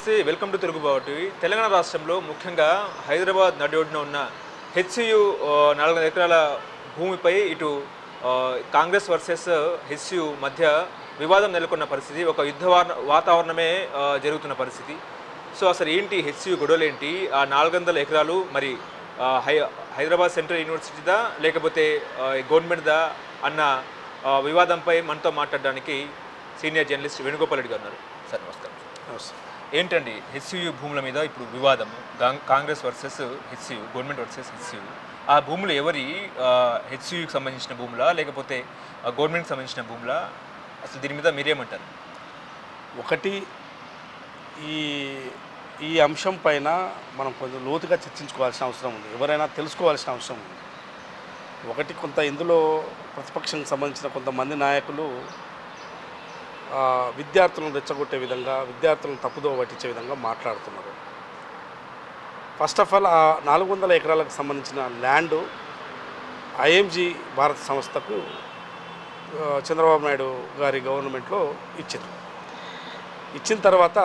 నమస్తే, welcome to తెలుగుబాటు TV. Telangana రాష్ట్రంలో ముఖ్యంగా హైదరాబాద్ నడిఒడ్డున ఉన్న హెచ్సియు 400 ఎకరాల భూమిపై ఇటు కాంగ్రెస్ వర్సెస్ హెచ్సియు మధ్య వివాదం నెలకొన్న పరిస్థితి, ఒక యుద్ధ వాతావరణమే జరుగుతున్న పరిస్థితి. సో అసలు ఏంటి హెచ్సియు గొడవలేంటి? ఆ 400 ఎకరాలు మరి హైదరాబాద్ సెంట్రల్ యూనివర్సిటీదా లేకపోతే గవర్నమెంట్దా అన్న వివాదంపై మనతో మాట్లాడడానికి సీనియర్ జర్నలిస్ట్ వేణుగోపాల్ రెడ్డి గారు ఉన్నారు. సార్ నమస్కారం. ఏంటండి హెచ్సియు భూముల మీద ఇప్పుడు వివాదము, Congress versus HCU, government versus HCU. ఆ భూములు ఎవరి, హెచ్సియుకి సంబంధించిన భూములా లేకపోతే గవర్నమెంట్కి సంబంధించిన భూములా? అసలు దీని మీద మీరేమంటారు? ఒకటి, ఈ ఈ అంశం పైన మనం కొంచెం లోతుగా చర్చించుకోవాల్సిన అవసరం ఉంది, ఎవరైనా తెలుసుకోవాల్సిన అవసరం ఉంది. ఒకటి, కొంత ఇందులో ప్రతిపక్షానికి సంబంధించిన కొంతమంది నాయకులు విద్యార్థులను రెచ్చగొట్టే విధంగా, విద్యార్థులను తప్పుదోవ పట్టించే విధంగా మాట్లాడుతున్నారు. ఫస్ట్ ఆఫ్ ఆల్, ఆ 400 ఎకరాలకు సంబంధించిన ల్యాండు ఐఎంజీ భారత సంస్థకు చంద్రబాబు నాయుడు గారి గవర్నమెంట్లో ఇచ్చిన తర్వాత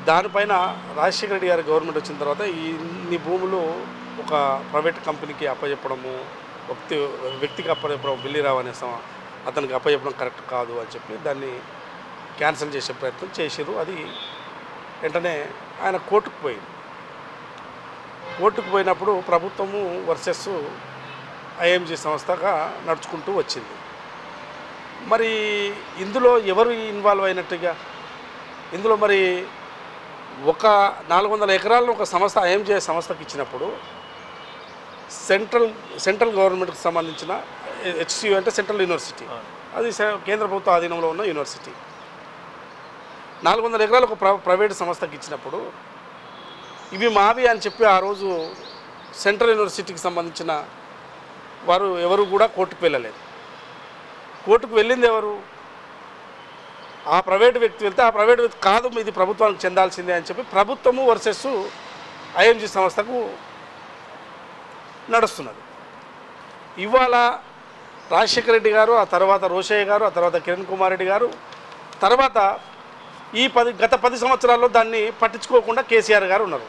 దానిపైన రాజశేఖర రెడ్డి గారి గవర్నమెంట్ వచ్చిన తర్వాత ఇన్ని భూములు ఒక ప్రైవేట్ కంపెనీకి అప్పచెప్పడము, వ్యక్తికి అప్పచెప్పడం, బిల్లిరావు అనే అతనికి అప్పచెప్పడం కరెక్ట్ కాదు అని చెప్పి దాన్ని క్యాన్సిల్ చేసే ప్రయత్నం చేసిరు. అది వెంటనే ఆయన కోర్టుకు పోయినప్పుడు ప్రభుత్వము వర్సెస్ ఐఎంజీ సంస్థగా నడుచుకుంటూ వచ్చింది. మరి ఇందులో ఎవరు ఇన్వాల్వ్ అయినట్టుగా? ఇందులో మరి ఒక 400 ఎకరాలను ఒక సంస్థ, ఐఎంజీ సంస్థకి ఇచ్చినప్పుడు సెంట్రల్ గవర్నమెంట్కి సంబంధించిన హెచ్సియు అంటే సెంట్రల్ యూనివర్సిటీ, అది కేంద్ర ప్రభుత్వ ఆధీనంలో ఉన్న యూనివర్సిటీ. 400 ఎకరాలు ఒక ప్రైవేట్ సంస్థకి ఇచ్చినప్పుడు ఇవి మావి అని చెప్పి ఆ రోజు సెంట్రల్ యూనివర్సిటీకి సంబంధించిన వారు ఎవరు కూడా కోర్టుకు వెళ్ళలేదు. కోర్టుకు వెళ్ళింది ఎవరు? ఆ ప్రైవేటు వ్యక్తి వెళ్తే, ఆ ప్రైవేటు వ్యక్తి కాదు ఇది ప్రభుత్వానికి చెందాల్సిందే అని చెప్పి ప్రభుత్వము వర్సెస్ ఐఎంజీ సంస్థకు నడుస్తున్నది. ఇవాళ రాజశేఖర రెడ్డి గారు, ఆ తర్వాత రోషయ్య గారు, ఆ తర్వాత కిరణ్ కుమార్ రెడ్డి గారు, తర్వాత గత 10 సంవత్సరాల్లో దాన్ని పట్టించుకోకుండా కేసీఆర్ గారు ఉన్నారు.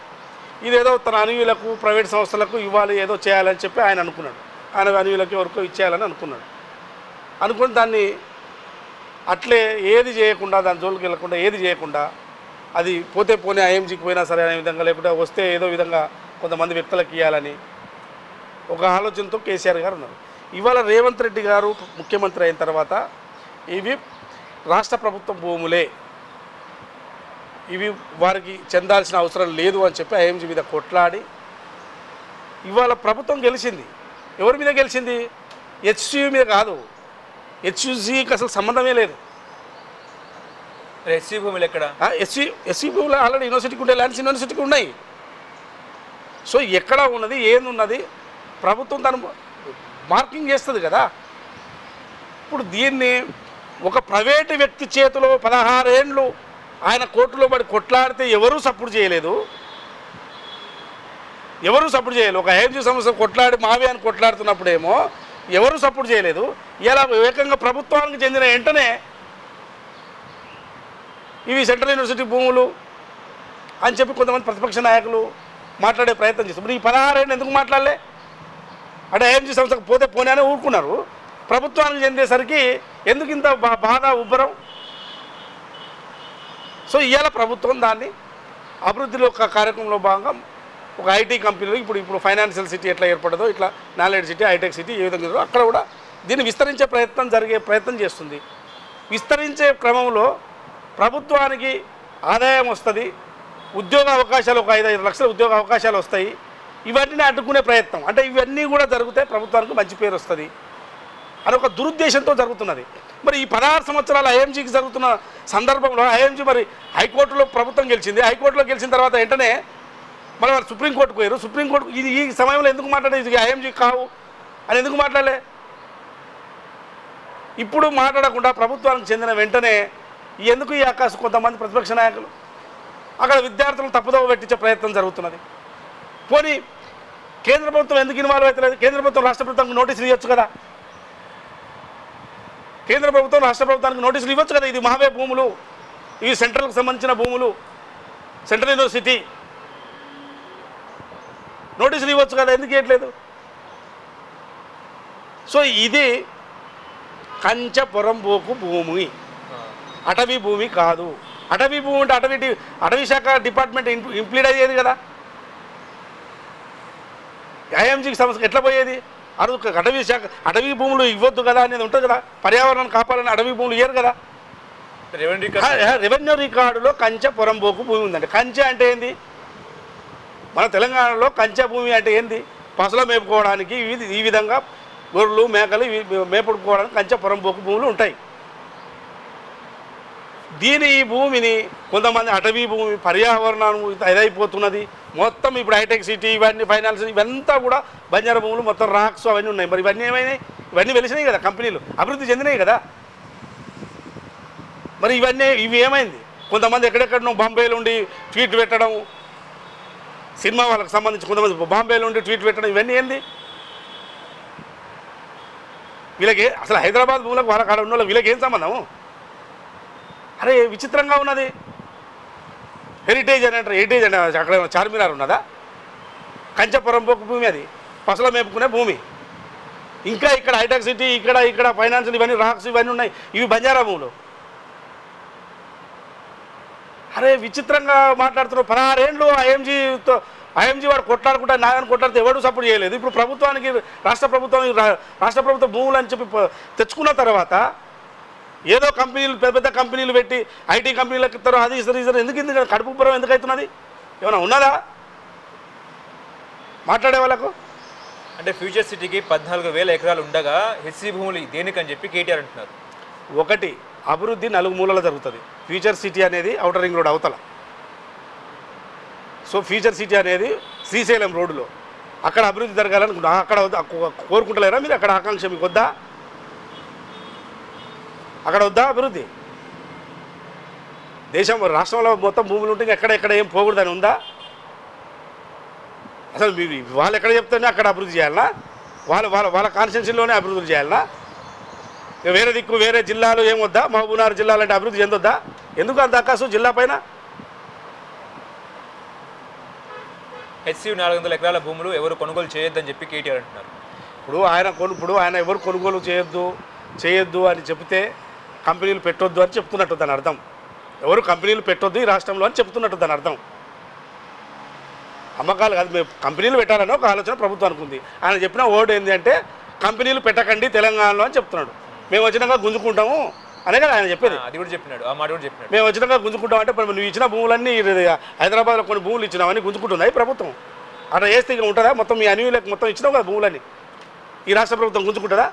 ఇదేదో తన అనుయులకు, ప్రైవేట్ సంస్థలకు ఇవ్వాలి, ఏదో చేయాలని చెప్పి ఆయన అనుకున్నాడు. ఆయన అనుయులకు ఎవరికో ఇచ్చేయాలని అనుకుని దాన్ని అట్లే ఏది చేయకుండా, దాని జోలికి వెళ్ళకుండా ఏది చేయకుండా, అది పోతే పోనీ ఐఎంజీకి పోయినా సరే అనే విధంగా, లేకుంటే వస్తే ఏదో విధంగా కొంతమంది వ్యక్తులకు ఇవ్వాలని ఒక ఆలోచనతో కేసీఆర్ గారు ఉన్నారు. ఇవాళ రేవంత్ రెడ్డి గారు ముఖ్యమంత్రి అయిన తర్వాత ఇవి రాష్ట్ర ప్రభుత్వ భూములే, ఇవి వారికి చెందాల్సిన అవసరం లేదు అని చెప్పి ఐఎంజీ మీద కొట్లాడి ఇవాళ ప్రభుత్వం గెలిచింది. ఎవరి మీద గెలిచింది? హెచ్సియు మీద కాదు. హెచ్యుసికి అసలు సంబంధమే లేదు. హెచ్సియు భూములు ఎక్కడ? హెచ్సియు భూములు ఆల్రెడీ యూనివర్సిటీకి ఉండే ల్యాండ్స్ యూనివర్సిటీకి ఉన్నాయి. సో ఎక్కడ ఉన్నది, ఏందున్నది ప్రభుత్వం తను మార్కింగ్ చేస్తుంది కదా. ఇప్పుడు దీన్ని ఒక ప్రైవేటు వ్యక్తి చేతిలో 16 ఏళ్ళు ఆయన కోర్టులో పడి కొట్లాడితే ఎవరూ సపోర్ట్ చేయలేదు. ఒక ఐఎంజీ సంస్థ కొట్లాడి మావి అని కొట్లాడుతున్నప్పుడేమో ఎవరు సపోర్ట్ చేయలేదు. ఇలా ఏకంగా ప్రభుత్వానికి చెందిన వెంటనే ఇవి సెంట్రల్ యూనివర్సిటీ భూములు అని చెప్పి కొంతమంది ప్రతిపక్ష నాయకులు మాట్లాడే ప్రయత్నం చేస్తారు. ఇప్పుడు ఈ 16 ఏళ్ళు ఎందుకు మాట్లాడలే? అంటే ఐఎంజీ సంస్థకు పోతే పోనీ అని ఊరుకున్నారు. ప్రభుత్వానికి చెందేసరికి ఎందుకు ఇంత బాధ, ఉబ్బరం? సో ఇవాళ ప్రభుత్వం దాన్ని అభివృద్ధిలో ఒక కార్యక్రమంలో భాగంగా ఒక ఐటీ కంపెనీలు, ఇప్పుడు ఫైనాన్షియల్ సిటీ ఎట్లా ఏర్పడదో ఇట్లా నాలెడ్జ్ సిటీ, హైటెక్ సిటీ ఏ విధంగా అక్కడ కూడా దీన్ని విస్తరించే ప్రయత్నం చేస్తుంది. విస్తరించే క్రమంలో ప్రభుత్వానికి ఆదాయం వస్తుంది, ఉద్యోగ అవకాశాలు, ఒక 5-5 లక్షల ఉద్యోగ అవకాశాలు వస్తాయి. ఇవన్నీ అడ్డుకునే ప్రయత్నం, అంటే ఇవన్నీ కూడా జరిగితే ప్రభుత్వానికి మంచి పేరు వస్తుంది అని ఒక దురుద్దేశంతో జరుగుతున్నది. మరి ఈ 16 సంవత్సరాల ఐఎంజీకి జరుగుతున్న సందర్భంలో ఐఎంజీ మరి హైకోర్టులో ప్రభుత్వం గెలిచింది. హైకోర్టులో గెలిచిన తర్వాత వెంటనే మళ్ళీ వారు సుప్రీంకోర్టుకు పోయారు. సుప్రీంకోర్టు ఈ సమయంలో ఎందుకు మాట్లాడేది? ఇది ఐఎంజీ కావు అని ఎందుకు మాట్లాడలే? ఇప్పుడు మాట్లాడకుండా ప్రభుత్వానికి చెందిన వెంటనే ఎందుకు ఈ ఆకాశం కొంతమంది ప్రతిపక్ష నాయకులు అక్కడ విద్యార్థులను తప్పుదోవ పెట్టించే ప్రయత్నం జరుగుతున్నది. పోనీ కేంద్ర ప్రభుత్వం ఎందుకు ఇన్వాల్వ్ అవుతలేదు? కేంద్ర ప్రభుత్వం రాష్ట్ర ప్రభుత్వానికి నోటీసులు ఇవ్వచ్చు కదా. కేంద్ర ప్రభుత్వం రాష్ట్ర ప్రభుత్వానికి నోటీసులు ఇవ్వచ్చు కదా. ఇది మావే భూములు, ఇవి సెంట్రల్కి సంబంధించిన భూములు సెంట్రల్ యూనివర్సిటీ నోటీసులు ఇవ్వచ్చు కదా, ఎందుకు ఇవ్వట్లేదు? సో ఇది కంచపురంబోకు భూమి, అటవీ భూమి కాదు. అటవీ భూమి అంటే అటవీ శాఖ డిపార్ట్మెంట్ ఇంప్లీడ్ అయ్యేది కదా. ఐఎంజీకి సమస్య ఎట్లా పోయేది? అటవీ శాఖ అటవీ భూములు ఇవ్వద్దు కదా అనేది ఉంటుంది కదా. పర్యావరణాన్ని కాపాడాలని అటవీ భూములు ఇవ్వరు కదా. రెవెన్యూ రికార్డులో కంచె పొరంబోకు భూమి ఉందండి. కంచె అంటే ఏంది? మన తెలంగాణలో కంచె భూమి అంటే ఏంది? పశువులు మేపుకోవడానికి ఈ విధంగా గొర్రెలు మేకలు మేపుకోవడానికి కంచె పొరంబోకు భూములు ఉంటాయి. ఈ భూమిని కొంతమంది అటవీ భూమి పర్యావరణం ఇదైపోతున్నది మొత్తం. ఇప్పుడు హైటెక్ సిటీ ఇవన్నీ ఫైనాన్స్ ఇవంతా కూడా బంజారా భూములు మొత్తం రాక్స్ అవన్నీ ఉన్నాయి. మరి ఇవన్నీ ఏమైనాయి? ఇవన్నీ వెలిసినాయి కదా, కంపెనీలు అభివృద్ధి చెందినాయి కదా. మరి ఇవి ఏమైంది? కొంతమంది ఎక్కడెక్కడనో బాంబేలో ఉండి ట్వీట్ పెట్టడం, సినిమా వాళ్ళకి సంబంధించి కొంతమంది బాంబేలో ఉండి ట్వీట్ పెట్టడం, ఇవన్నీ ఏంది? వీళ్ళకి అసలు హైదరాబాద్ భూములకు వాళ్ళకి అక్కడ ఉన్న వీళ్ళకి ఏం సంబంధము? అరే విచిత్రంగా ఉన్నది. హెరిటేజ్ అని అంటారు. హెరిటేజ్ అంటే అక్కడ చార్మినార్ ఉన్నదా? కంచపురంబోకు భూమి, అది పసల మేపుకునే భూమి. ఇంకా ఇక్కడ హైటెక్ సిటీ ఇక్కడ ఫైనాన్షియల్ ఇవన్నీ రాక్స్ ఇవన్నీ ఉన్నాయి, ఇవి బంజారా భూములు. అరే విచిత్రంగా మాట్లాడుతున్నారు. 16 ఏళ్ళు ఐఎంజీ వాడు కొట్లాడుకుంటా నాగని కొట్లాడితే ఎవడు సపోర్ట్ చేయలేదు. ఇప్పుడు ప్రభుత్వానికి రాష్ట్ర ప్రభుత్వ భూములు అని చెప్పి తెచ్చుకున్న తర్వాత ఏదో కంపెనీలు పెద్ద కంపెనీలు పెట్టి ఐటీ కంపెనీలకు ఇస్తారు, అది ఇస్తారు. ఎందుకు కడుపు పురం ఎందుకు అవుతున్నది? ఏమైనా ఉన్నదా మాట్లాడే వాళ్ళకు? అంటే ఫ్యూచర్ సిటీకి 14,000 ఎకరాలు ఉండగా హెచ్సి భూములు దేనికని చెప్పి కేటీఆర్ అంటున్నారు. ఒకటి, అభివృద్ధి 4 మూలలు జరుగుతుంది. ఫ్యూచర్ సిటీ అనేది ఔటర్ రింగ్ రోడ్ అవతల. సో ఫ్యూచర్ సిటీ అనేది శ్రీశైలం రోడ్డులో అక్కడ అభివృద్ధి జరగాలనుకుంటా. అక్కడ కోరుకుంటలేరా మీరు? అక్కడ ఆకాంక్ష మీకు వద్దా? అక్కడ వద్దా అభివృద్ధి? రాష్ట్రంలో మొత్తం భూములు ఉంటే ఎక్కడ ఏం పోకూడదని ఉందా? అసలు వాళ్ళు ఎక్కడ చెప్తేనే అక్కడ అభివృద్ధి చేయాలన్నా? వాళ్ళ కాన్స్టిట్యున్సీలోనే అభివృద్ధి చేయాలన్నా? వేరే దిక్కు వేరే జిల్లాలు ఏమొద్దా? మహబూబ్నగర్ జిల్లాలు అంటే అభివృద్ధి చెందొద్దా? ఎందుకు అంత అకాసు జిల్లా పైన? హెచ్సి 400 ఎకరాల భూములు ఎవరు కొనుగోలు చేయొద్దని చెప్పి కేటీఆర్ అంటున్నారు. ఇప్పుడు ఆయన ఎవరు కొనుగోలు చేయొద్దు అని చెప్తే కంపెనీలు పెట్టొద్దు అని చెప్తున్నట్టు దాని అర్థం. ఎవరు కంపెనీలు పెట్టొద్దు ఈ రాష్ట్రంలో అని చెప్తున్నట్టు దాని అర్థం. అమ్మకాలు కాదు, మేము కంపెనీలు పెట్టాలని ఒక ఆలోచన ప్రభుత్వానికి ఉంది. ఆయన చెప్పిన వర్డ్ ఏంటి అంటే కంపెనీలు పెట్టకండి తెలంగాణలో అని చెప్తున్నాడు. మేము వచ్చినాక గుంజుకుంటాము అనే కదా ఆయన చెప్పేది. అది కూడా చెప్పినాడు, ఆ మాట కూడా చెప్పినాడు. మేము వచ్చినాక గుంజుకుంటాం అంటే నువ్వు ఇచ్చిన భూములన్నీ హైదరాబాద్లో కొన్ని భూములు ఇచ్చినామని గుంజుకుంటుంది ఈ ప్రభుత్వం. అట్లా చేస్తే ఇక ఉంటుందా? మొత్తం మీ అన్యులకు మొత్తం ఇచ్చినావు కదా భూములన్నీ, ఈ రాష్ట్ర ప్రభుత్వం గుంజుకుంటుందా?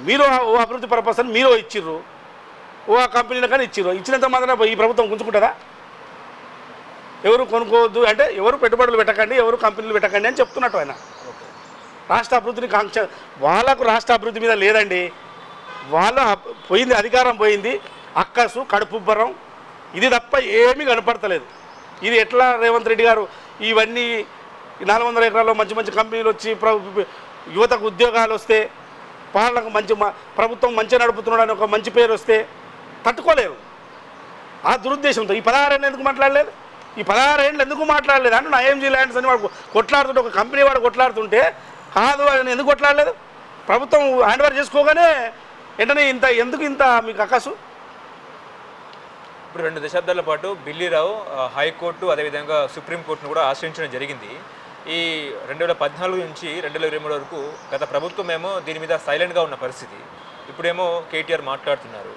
మీరు ఓ అభివృద్ధి పర్పస్ అని మీరు ఇచ్చిర్రు, ఓ కంపెనీలు కానీ ఇచ్చిర్రు. ఇచ్చినంత మాత్రం ఈ ప్రభుత్వం గుంజుకుంటుందా? ఎవరు కొనుక్కోవద్దు అంటే ఎవరు పెట్టుబడులు పెట్టకండి, ఎవరు కంపెనీలు పెట్టకండి అని చెప్తున్నట్టు ఆయన. రాష్ట్ర అభివృద్ధిని కాంక్ష వాళ్ళకు రాష్ట్ర అభివృద్ధి మీద లేదండి. వాళ్ళ పోయింది, అధికారం పోయింది, అక్కసు కడుపుబ్బరం, ఇది తప్ప ఏమీ కనపడతలేదు. ఇది ఎట్లా రేవంత్ రెడ్డి గారు ఇవన్నీ 400 ఎకరాల్లో మంచి మంచి కంపెనీలు వచ్చి యువతకు ఉద్యోగాలు వస్తే, పాలనకు ప్రభుత్వం మంచి నడుపుతున్నాడని ఒక మంచి పేరు వస్తే తట్టుకోలేరు. ఆ దురుద్దేశంతో ఈ 16 ఏళ్ళు ఎందుకు మాట్లాడలేదు? ఈ 16 ఏళ్ళు ఎందుకు మాట్లాడలేదు అంటే ఐఎంజీ ల్యాండ్స్ అని వాడు కొట్లాడుతుంటే, ఒక కంపెనీ వాడు కొట్లాడుతుంటే కాదు అని ఎందుకు కొట్లాడలేదు? ప్రభుత్వం హ్యాండ్ ఓవర్ చేసుకోగానే వెంటనే ఎందుకు మీకు అకాసు? ఇప్పుడు 2 దశాబ్దాల పాటు బిల్లీరావు హైకోర్టు అదేవిధంగా సుప్రీంకోర్టును కూడా ఆశ్రయించడం జరిగింది. ఈ 2014 నుంచి 2023 వరకు గత ప్రభుత్వం ఏమో దీని మీద సైలెంట్గా ఉన్న పరిస్థితి. ఇప్పుడేమో కేటీఆర్ మాట్లాడుతున్నారు.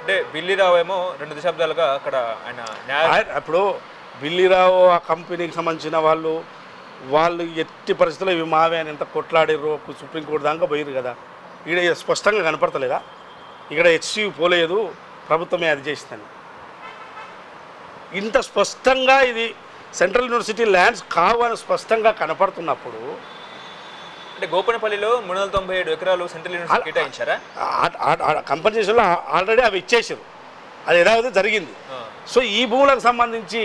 అంటే బిల్లీరావు ఏమో 2 దశాబ్దాలుగా అక్కడ ఆయన ఇప్పుడు బిల్లీరావు ఆ కంపెనీకి సంబంధించిన వాళ్ళు ఎట్టి పరిస్థితుల్లో ఇవి మావే అని ఎంత కొట్లాడారు, సుప్రీంకోర్టు దాకా పోయారు కదా. ఇక్కడ స్పష్టంగా కనపడతలేదా? ఇక్కడ హెచ్సి పోలేదు, ప్రభుత్వమే అది చేసిందని. ఇంత స్పష్టంగా ఇది సెంట్రల్ యూనివర్సిటీ ల్యాండ్స్ కావు అని స్పష్టంగా కనపడుతున్నప్పుడు, అంటే గోపనపల్లిలో 397 ఎకరాలు సెంట్రల్ యూనివర్సిటీ కేటాయించారా? కంపెన్సేషన్లో ఆల్రెడీ అవి ఇచ్చేసారు, అది ఏதாவது జరిగింది. సో ఈ భూములకు సంబంధించి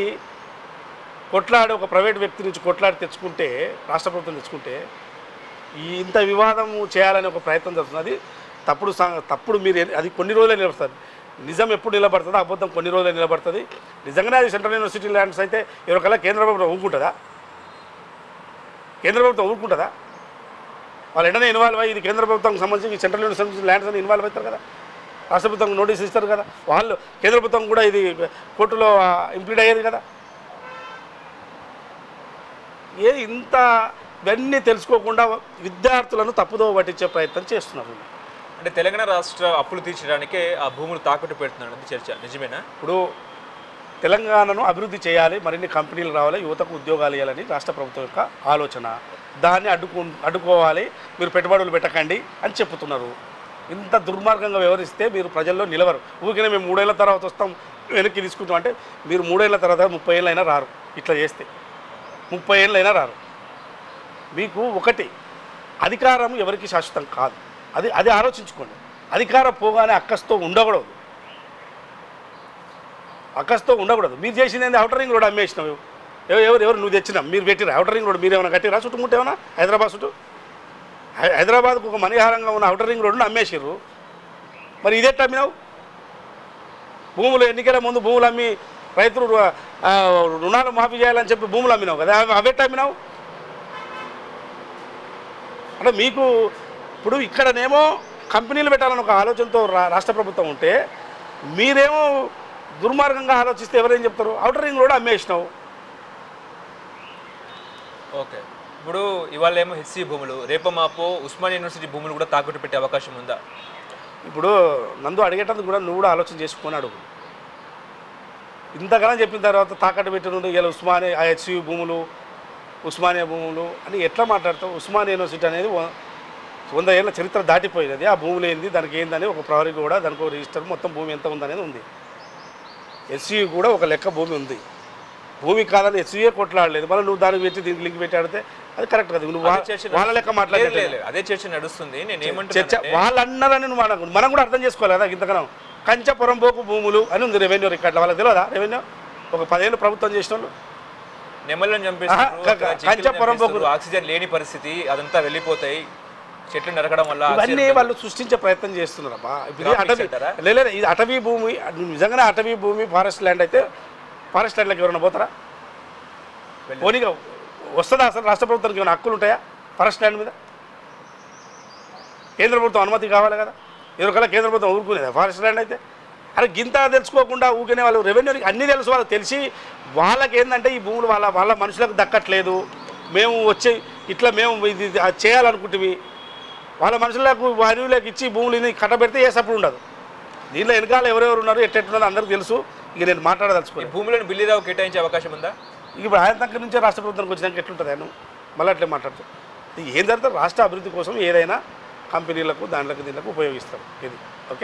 ఒక ప్రైవేట్ వ్యక్తి నుంచి కొట్లాడి తెచ్చుకుంటే, రాష్ట్ర ప్రభుత్వం తెచ్చుకుంటే ఇంత వివాదం చేయాలని ఒక ప్రయత్నం జరుగుతుంది. అది తప్పుడు మీరు అది కొన్ని రోజులే నిలుస్తుంది. నిజం ఎప్పుడు నిలబడుతుందో అబద్ధం కొన్ని రోజులు నిలబడుతుంది. నిజంగానే అది సెంట్రల్ యూనివర్సిటీ ల్యాండ్స్ అయితే ఎవరికల్లా కేంద్ర ప్రభుత్వం ఊరుకుంటుందా? కేంద్ర ప్రభుత్వం ఊరుకుంటుందా? వాళ్ళు వెంటనే ఇన్వాల్వ్ అయ్యి ఇది కేంద్ర ప్రభుత్వానికి సంబంధించి సెంట్రల్ యూనివర్సిటీ ల్యాండ్స్ అని ఇన్వాల్వ్ అవుతారు కదా, రాష్ట్ర ప్రభుత్వం నోటీస్ ఇస్తారు కదా, వాళ్ళు కేంద్ర ప్రభుత్వం కూడా ఇది కోర్టులో ఇంప్లీడ్ అయ్యేది కదా. ఏది ఇంత ఇవన్నీ తెలుసుకోకుండా విద్యార్థులను తప్పుదో పట్టించే ప్రయత్నం చేస్తున్నారు. అంటే తెలంగాణ రాష్ట్ర అప్పులు తీర్చడానికే ఆ భూములు తాకట్టు పెడుతున్నాడు చర్చ నిజమేనా? ఇప్పుడు తెలంగాణను అభివృద్ధి చేయాలి, మరిన్ని కంపెనీలు రావాలి, యువతకు ఉద్యోగాలు ఇవ్వాలని రాష్ట్ర ప్రభుత్వం యొక్క ఆలోచన. దాన్ని అడ్డుకోవాలి, మీరు పెట్టుబడులు పెట్టకండి అని చెప్తున్నారు. ఇంత దుర్మార్గంగా వ్యవహరిస్తే మీరు ప్రజల్లో నిలవరు. ఊరికనే మేము 3 ఏళ్ల తర్వాత వస్తాం వెనక్కి తీసుకుంటాం అంటే మీరు 3 ఏళ్ల తర్వాత 30 ఏళ్ళైనా రారు. ఇట్లా చేస్తే 30 ఏళ్ళైనా రారు. మీకు ఒకటి, అధికారం ఎవరికి శాశ్వతం కాదు, అది ఆలోచించుకోండి. అధికారం పోగానే అక్కస్తో ఉండకూడదు. మీరు చేసింది ఏంది? ఔటర్ రింగ్ రోడ్ అమ్మేసినావు. ఎవరు నువ్వు తెచ్చినా మీరు పెట్టిరా? ఔటర్ రింగ్ రోడ్ మీరు ఏమైనా కట్టిరా? చుట్టుముట్టు ఏమైనా హైదరాబాద్ చుట్టూ? హైదరాబాద్కు ఒక మణిహారంగా ఉన్న ఔటర్ రింగ్ రోడ్ను అమ్మేసిర్రు. మరి ఇదే అమ్మినావు? భూములు ఎన్నికల ముందు భూములు అమ్మి రైతులు రుణాలు మాఫీ చేయాలని చెప్పి భూములు అమ్మినావు కదా, అవెట్ట అమ్మినావు? అంటే మీకు ఇప్పుడు ఇక్కడనేమో కంపెనీలు పెట్టాలని ఒక ఆలోచనతో రాష్ట్ర ప్రభుత్వం ఉంటే మీరేమో దుర్మార్గంగా ఆలోచిస్తే ఎవరేం చెప్తారు? ఔటర్ రింగ్ రోడ్ అమ్మేసినావు. ఓకే, ఇప్పుడు ఇవాళ ఏమో హెచ్సి భూములు, రేపు మాపో ఉస్మానియా యూనివర్సిటీ భూములు కూడా తాకట్టు పెట్టే అవకాశం ఉందా? ఇప్పుడు నందు అడిగేటందుకు కూడా నువ్వు కూడా ఆలోచన చేసుకొని అడుగు. ఇంతకాలం చెప్పిన తర్వాత తాకట్టు పెట్టిన ఇలా ఉస్మానియా హెచ్సి భూములు, ఉస్మానియా భూములు అని ఎట్లా మాట్లాడతావు? ఉస్మానియా యూనివర్సిటీ అనేది 100 ఏళ్ళ చరిత్ర దాటిపోయినది. ఆ భూములు ఏంది, దానికి ఏందని ఒక ప్రహరీ కూడా, దానికి ఒక రిజిస్టర్, మొత్తం భూమి ఎంత ఉందనేది ఉంది. హెచ్సి కూడా ఒక లెక్క భూమి ఉంది. భూమి కాదని హెచ్సిఏ కొట్లాడలేదు, మళ్ళీ నువ్వు దానికి పెట్టి దీనికి లింక్ పెట్టి ఆడితే అది కరెక్ట్ కదా. నువ్వు వాళ్ళ లెక్క మాట్లాడలేదు. అదే చర్చ నడుస్తుంది. చర్చ వాళ్ళు అన్నారని నువ్వు మనం కూడా అర్థం చేసుకోవాలి కదా. ఇంతకనం కంచపురం పోకు భూములు అని ఉంది రెవెన్యూ రికార్డులో. వాళ్ళకి తెలియదా? రెవెన్యూ ఒక 10 ఏళ్ళు ప్రభుత్వం చేసిన వాళ్ళు నెమళ్ళని చంపేస్తారు. ఆక్సిజన్ లేని పరిస్థితి, అదంతా వెళ్ళిపోతాయి. చెట్లు నరకడం వల్ల ఇవన్నీ వాళ్ళు సృష్టించే ప్రయత్నం చేస్తున్నారబ్బా. ఇప్పుడు ఇది అటవీ భూమి, నిజంగానే అటవీ భూమి ఫారెస్ట్ ల్యాండ్ అయితే ఫారెస్ట్ ల్యాండ్లోకి ఎవరైనా పోతారా? పోనీగా వస్తుందా? అసలు రాష్ట్ర ప్రభుత్వానికి ఏమైనా హక్కులు ఉంటాయా ఫారెస్ట్ ల్యాండ్ మీద? కేంద్ర ప్రభుత్వం అనుమతి కావాలి కదా. ఎవరికల్లా కేంద్ర ప్రభుత్వం ఊరుకునేదా ఫారెస్ట్ ల్యాండ్ అయితే? అరే గింత తెలుసుకోకుండా ఊరికనే వాళ్ళు రెవెన్యూకి అన్నీ తెలుసు, వాళ్ళకి తెలిసి వాళ్ళకి ఏంటంటే ఈ భూములు వాళ్ళ మనుషులకు దక్కట్లేదు, మేము వచ్చి ఇట్లా మేము ఇది చేయాలనుకుంటువి, వాళ్ళ మనుషులకు అడవిలోకి ఇచ్చి భూములని కట్టబెడితే ఏ సప్పుడు ఉండదు. దీనిలో వెనకాల ఎవరెవరు ఉన్నారు, ఎట్టెట్టున్నారో అందరికీ తెలుసు. ఇక నేను మాట్లాడదలుచుకోండి. భూములను బిల్లుదావు కేటాయించే అవకాశం ఉందా? ఇప్పుడు ఆయన దగ్గర నుంచే రాష్ట్ర ప్రభుత్వానికి వచ్చినాక ఎట్లుంటుంది? ఆయన మళ్ళీ అట్లే మాట్లాడుతారు. ఏం జరుగుతుంది? రాష్ట్ర అభివృద్ధి కోసం ఏదైనా కంపెనీలకు దాంట్లోకి దీంట్లోకి ఉపయోగిస్తారు ఇది. ఓకే.